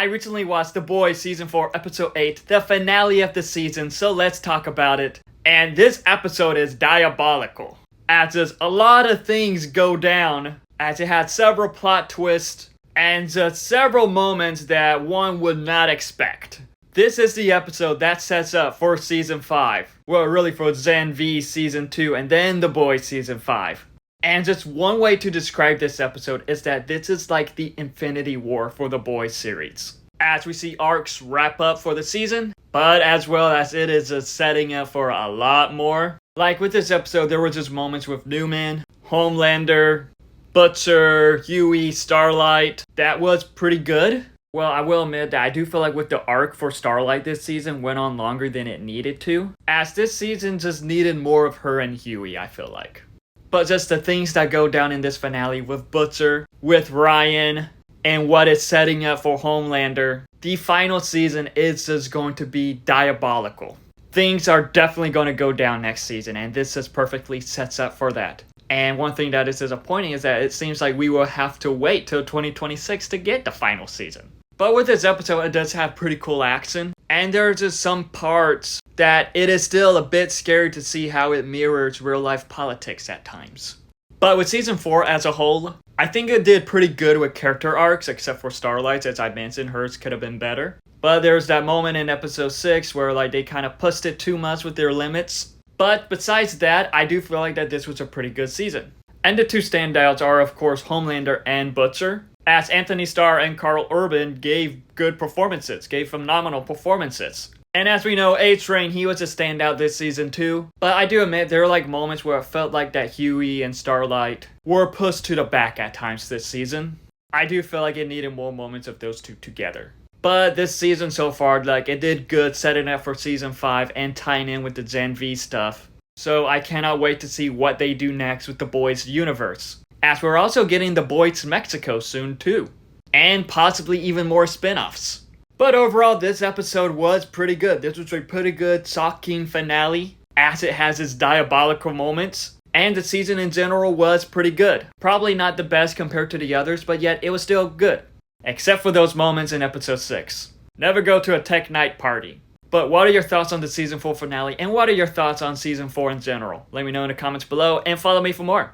I recently watched The Boys Season 4 Episode 8, the finale of the season, so let's talk about it. And this episode is diabolical, as just a lot of things go down, as it had several plot twists, and just several moments that one would not expect. This is the episode that sets up for Season 5. Well, really for Gen V Season 2 and then The Boys Season 5. And just one way to describe this episode is that this is like the Infinity War for the Boys series. As we see arcs wrap up for the season, but as well as it is just setting up for a lot more. Like with this episode, there were just moments with Newman, Homelander, Butcher, Huey, Starlight. That was pretty good. Well, I will admit that I do feel like with the arc for Starlight this season went on longer than it needed to. As this season just needed more of her and Huey, I feel like. But just the things that go down in this finale with Butcher, with Ryan, and what it's setting up for Homelander, the final season is just going to be diabolical. Things are definitely going to go down next season, and this just perfectly sets up for that. And one thing that is disappointing is that it seems like we will have to wait till 2026 to get the final season. But with this episode, it does have pretty cool action, and there are just some parts that it is still a bit scary to see how it mirrors real-life politics at times. But with Season 4 as a whole, I think it did pretty good with character arcs, except for Starlight's, as I mentioned, hers could have been better. But there's that moment in Episode 6 where they kind of pushed it too much with their limits. But besides that, I do feel like that this was a pretty good season. And the two standouts are, of course, Homelander and Butcher, as Antony Starr and Karl gave good performances, gave phenomenal performances. And as we know, A-Train, he was a standout this season too. But I do admit, there are moments where it felt like that Huey and Starlight were pushed to the back at times this season. I do feel like it needed more moments of those two together. But this season so far, it did good setting up for Season 5 and tying in with the Gen V stuff. So I cannot wait to see what they do next with the Boys universe. As we're also getting the Boys Mexico soon too. And possibly even more spin-offs. But overall, this episode was pretty good. This was a pretty good shocking finale, as it has its diabolical moments. And the season in general was pretty good. Probably not the best compared to the others, but yet it was still good. Except for those moments in Episode 6. Never go to a tech night party. But what are your thoughts on the Season 4 finale, and what are your thoughts on Season 4 in general? Let me know in the comments below, and follow me for more.